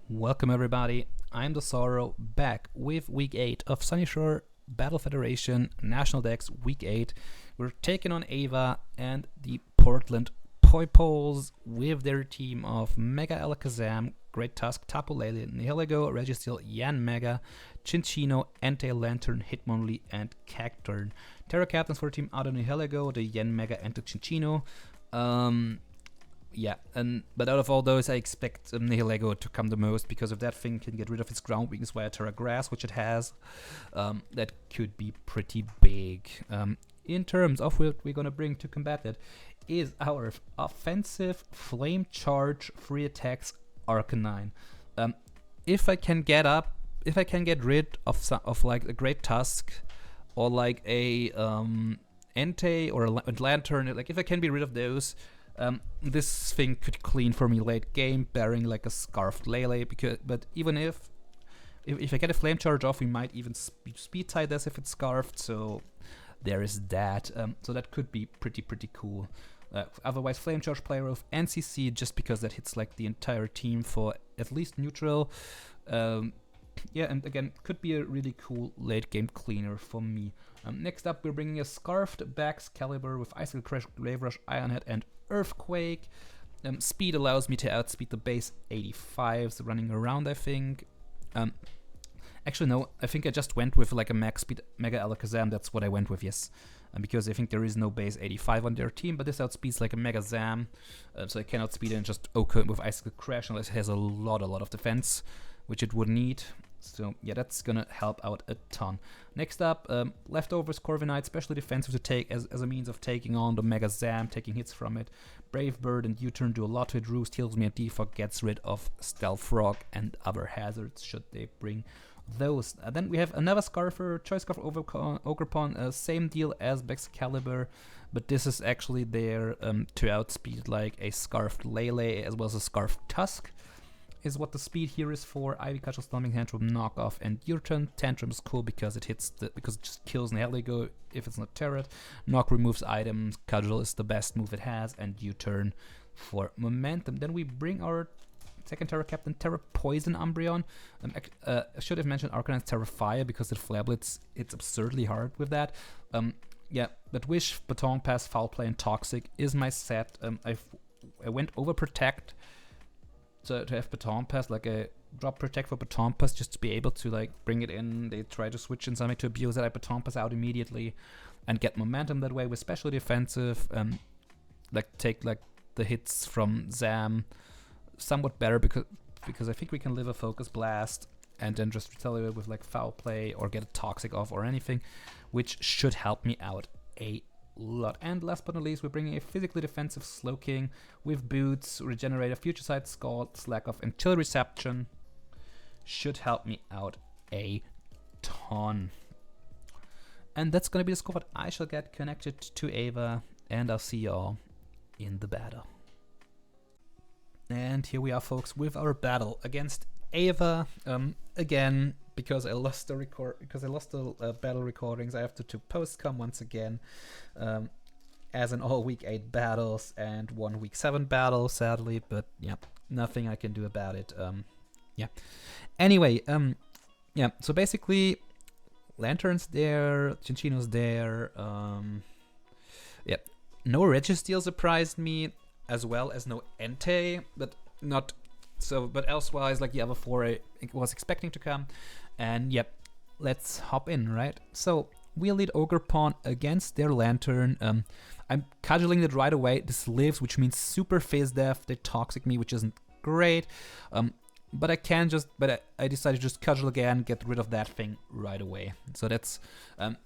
Welcome everybody, I'm the Sorrow, back with week 8 of Sunyshore Battle Federation NationalDex week 8. We're taking on Ava and the Portland Poipoles with their team of Mega Alakazam, Great Tusk, Tapu Lele, Nihilego, Registeel, Yanmega, Chinchino, Anti-Lantern, Hitmonlee, and Cacturn. Terra captains for Team out of Nihilego, the Yanmega, and the Chinchino. Yeah, but out of all those, I expect Nihilego to come the most, because if that thing can get rid of its ground weakness via Terra Grass, which it has, that could be pretty big. In terms of what we're gonna bring to combat that, is our offensive Flame Charge free attacks Arcanine. If I can get rid of like a Great Tusk, or like a Entei or a Lantern, like if I can be rid of those. This thing could clean for me late game, bearing like a Scarfed Lele. But even if I get a Flame Charge off, we might even speed tie this if it's Scarfed. So there is that. So that could be pretty cool. Otherwise, Flame Charge player of NCC, just because that hits like the entire team for at least neutral. Yeah, and again, could be a really cool late game cleaner for me. Next up, we're bringing a Scarfed Baxcalibur with Icicle Crash, Glaive Rush, Iron Head, and Earthquake. Speed allows me to outspeed the base 85s running around, I think. Actually, no, I think I just went with like a max speed Mega Alakazam. That's what I went with, yes. Because I think there is no base 85 on their team, but this outspeeds like a Mega Zam. So I can outspeed it and just OK with Icicle Crash, unless it has a lot of defense, which it would need. So yeah, that's gonna help out a ton. Next up, Leftovers Corviknight, specially defensive to take as a means of taking on the Mega Zam, taking hits from it. Brave Bird and U-Turn do a lot to it. Roost heals me, and Defog gets rid of Stealth Frog and other hazards should they bring those. Then we have another Scarfer, Choice Scarf Ogerpon, same deal as Baxcalibur, but this is actually there to outspeed like a Scarfed Lele as well as a Scarfed Tusk. Is what the speed here is for. Ivy Cudgel, Stomping Tantrum, Knockoff, and U-Turn. Tantrum is cool because it just kills Nihilego if it's not Turret. Knock removes items. Cudgel is the best move it has, and U-Turn for momentum. Then we bring our second Terra Captain, Terra Poison Umbreon. I should have mentioned Arcanine's Terra Fire because it Flare Blitz, it's absurdly hard with that. Yeah, but Wish, Baton Pass, Foul Play, and Toxic is my set. I went over Protect. So to have Baton Pass, like a drop Protect for Baton Pass, just to be able to like bring it in. They try to switch in something to abuse it. I Baton Pass out immediately and get momentum that way with special defensive. Like take like the hits from Zam somewhat better because I think we can live a Focus Blast and then just retaliate with like Foul Play or get a Toxic off or anything, which should help me out a lot. And last but not least, we're bringing a physically defensive Slowking with Boots, Regenerator, Future Sight, Scald, Slack Off, and Chill Reception. Should help me out a ton. And that's gonna be the squad I shall get connected to Ava, and I'll see y'all in the battle. And here we are, folks, with our battle against Ava. Again, because I lost the battle recordings, I have to postcom once again, as in all week 8 battles and one week 7 battle, sadly. But yeah, nothing I can do about it. Yeah. Anyway, yeah. So basically, Lantern's there, Chinchino's there. Yeah, no Registeel surprised me, as well as no Entei, but not. So, but elsewise, like the other 4, I was expecting to come. And yep, let's hop in, right? So, we'll lead Ogerpon against their Lantern. I'm cudgeling it right away. This lives, which means super phase death. They Toxic me, which isn't great. But I decided to just cudgel again, get rid of that thing right away. So that's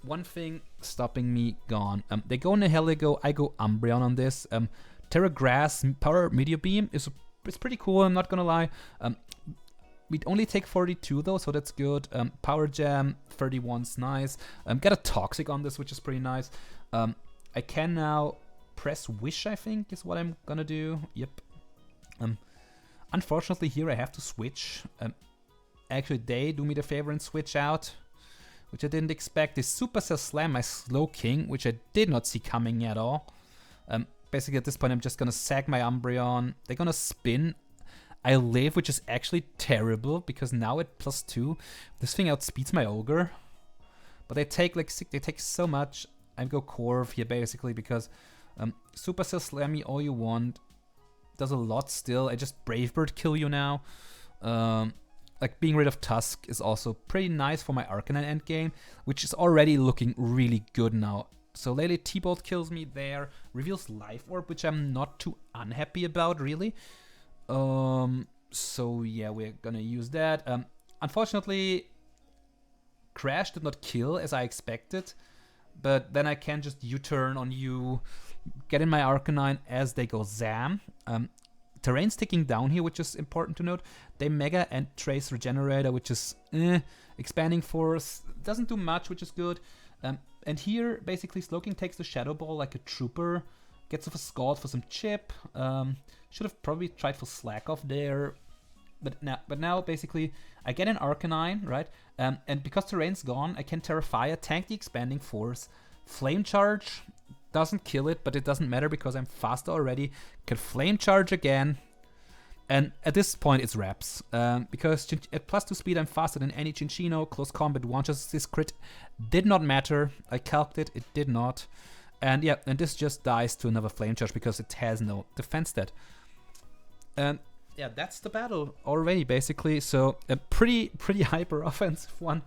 one thing stopping me gone. They go Nihilego, I go Umbreon on this. Terra Grass, Power Meteor Beam it's pretty cool, I'm not gonna lie. We'd only take 42 though, so that's good. Power Jam, 31's nice. Get a Toxic on this, which is pretty nice. I can now press Wish, I think, is what I'm gonna do. Yep. Unfortunately, here I have to switch. Actually, they do me the favor and switch out, which I didn't expect. They Supercell Slam my Slowking, which I did not see coming at all. Basically, at this point, I'm just gonna sag my Umbreon. They're gonna spin. I live, which is actually terrible because now at +2, this thing outspeeds my ogre. But they take like they take so much. I go Corv here basically because Supercell slam me all you want. Does a lot still. I just Brave Bird kill you now. Like being rid of Tusk is also pretty nice for my Arcanine endgame, which is already looking really good now. So Lele T-Bolt kills me there, reveals Life Orb, which I'm not too unhappy about really. So yeah, we're gonna use that. Unfortunately, Crash did not kill as I expected, but then I can just U-turn on you, get in my Arcanine as they go Zam. Terrain's ticking down here, which is important to note. They Mega and Trace Regenerator, which is Expanding Force. Doesn't do much, which is good. And here, basically, Slowking takes the Shadow Ball like a trooper. Gets off a Scald for some chip. Should have probably tried for Slack Off there. But now, basically, I get an Arcanine, right? And because Terrain's gone, I can Terrafire, tank the Expanding Force. Flame Charge doesn't kill it, but it doesn't matter because I'm faster already. Can Flame Charge again. And at this point, it's Wraps. Because at +2 speed, I'm faster than any Cinccino. Close combat, one just this crit did not matter. I calced it, it did not. And yeah, and this just dies to another Flame Charge because it has no defense stat. And yeah, that's the battle already, basically. So a pretty hyper offensive one.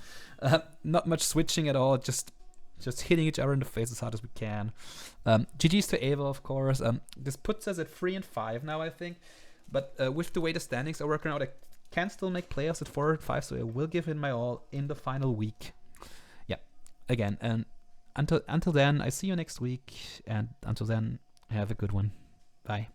Not much switching at all, just hitting each other in the face as hard as we can. GG's to Ava, of course. This puts us at 3 and 5 now, I think. But with the way the standings are working out, I can still make playoffs at 4 and 5, so I will give it my all in the final week. Yeah, again, and until then, I see you next week, and until then, have a good one. Bye.